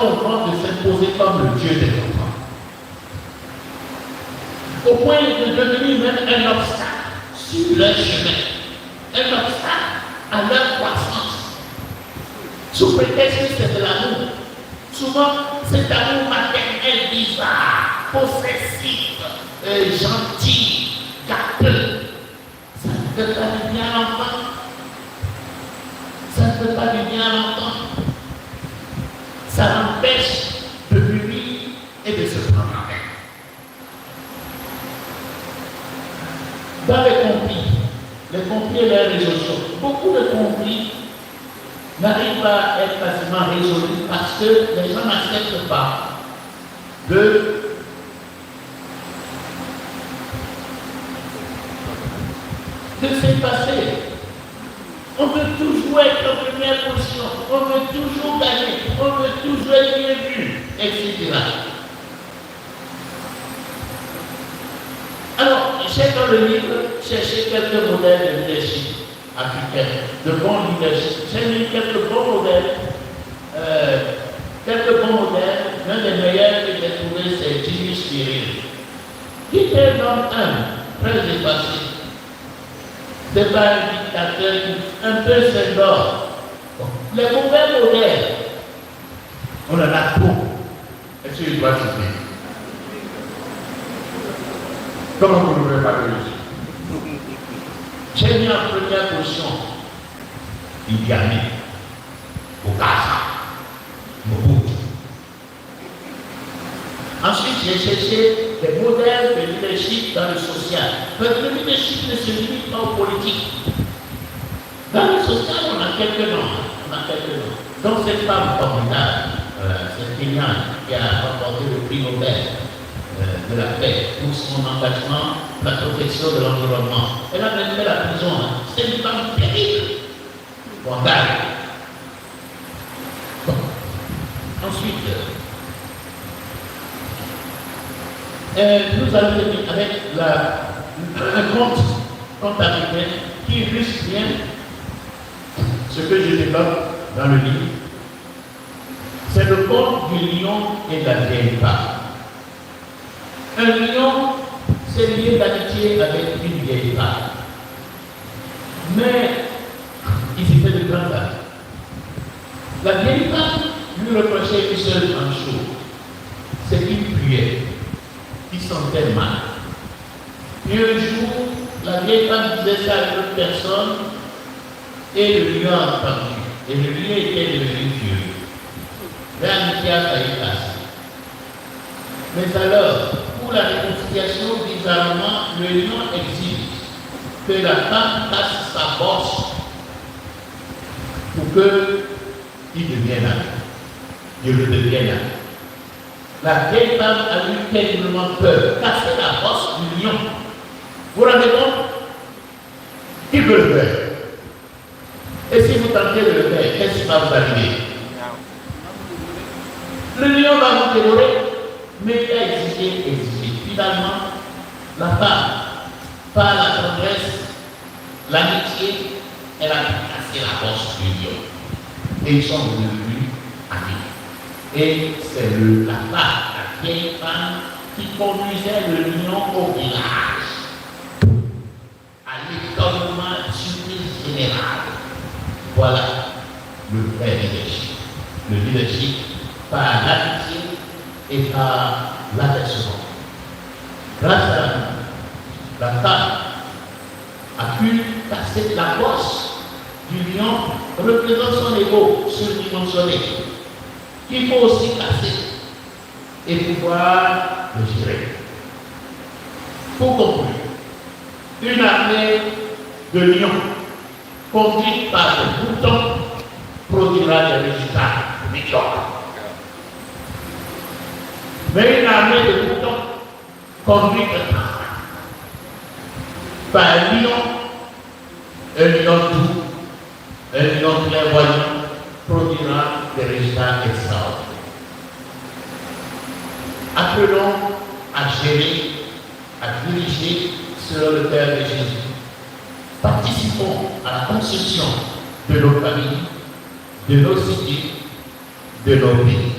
au point de s'imposer comme le Dieu des enfants. Au point de devenir même un obstacle sur leur chemin, un obstacle à leur croissance. Sous prétexte que c'est de l'amour. Souvent, cet amour maternel bizarre, possessif, gentil, gâteux, ça ne fait pas du bien à l'enfant. Ça ne fait pas du bien à l'enfant. Ça l'empêche de vivre et de se prendre en main. Dans les conflits et les résolutions, beaucoup de conflits n'arrivent pas à être facilement résolus parce que les gens n'acceptent pas de s'effacer. On veut toujours être en première position, on veut toujours gagner, on veut toujours être bien vu, etc. Alors, j'ai dans le livre cherché quelques modèles de leadership africains, de bons leadership. J'ai mis quelques bons modèles. L'un des meilleurs que j'ai trouvé, c'est Jimmy Spirit, qui était un homme humble, très effacé. C'est pas un dictateur, un peu symbole. Les mauvais modèles, on en a trop. Est-ce qu'il doit citer? Comment vous ne pouvez pas réussir? J'ai mis en première position Idi Amin, Bokassa, Mobutu. Ensuite, j'ai cherché des modèles de leadership dans le social. Parce que le leadership ne se limite pas aux politiques. Dans le social, on a quelques noms. Donc cette femme formidable, cette Kenyan qui a remporté le prix Nobel de la paix pour son engagement pour la protection de l'environnement. Elle a même fait la prison. C'est une femme terrible. Wangari. Bon. Ensuite, nous allons venir avec un compte africain qui illustre bien ce que je développe dans le livre. C'est le conte du lion et de la vieille femme. Un lion s'est lié d'amitié avec une vieille femme. Mais ils étaient de grands amis. La vieille femme lui reprochait une seule grande chose, c'est qu'il puait. Il sentait mal. Et un jour, la vieille femme disait ça à une autre personne et le lion a entendu. Et le lion était devenu vieux. L'amitié a failli passer. Mais alors, pour la réconciliation, bizarrement, le lion exige que la femme passe sa bosse pour qu'il devienne ami. Il redevienne ami. La vieille femme a eu terriblement peur, casser la bosse du lion. Vous vous rendez compte? Qui veut le faire? Et si vous tentez de le faire, qu'est-ce qui va vous arriver? Le lion va vous dévorer, mais il a exigé. Finalement, la femme, par la tendresse, l'amitié, elle a cassé la bosse du lion. Et ils sont devenus amis. Et c'est la femme, la vieille femme, qui conduisait le lion au village, à l'étonnement surprise général. Voilà le vrai leadership. Le leadership par l'amitié et par l'attachement. Grâce à la femme a pu casser la bosse du lion, représente son ego surdimensionné, qu'il faut aussi casser et pouvoir le gérer. Pour conclure, une armée de lions conduite par des boutons produira des résultats médiocres. Mais une armée de boutons conduite par un lion doux, un lion clairvoyant, produira des résultats extraordinaires. Appelons à gérer, à diriger selon le cœur de Jésus. Participons à la construction de nos familles, de nos cités, de nos pays.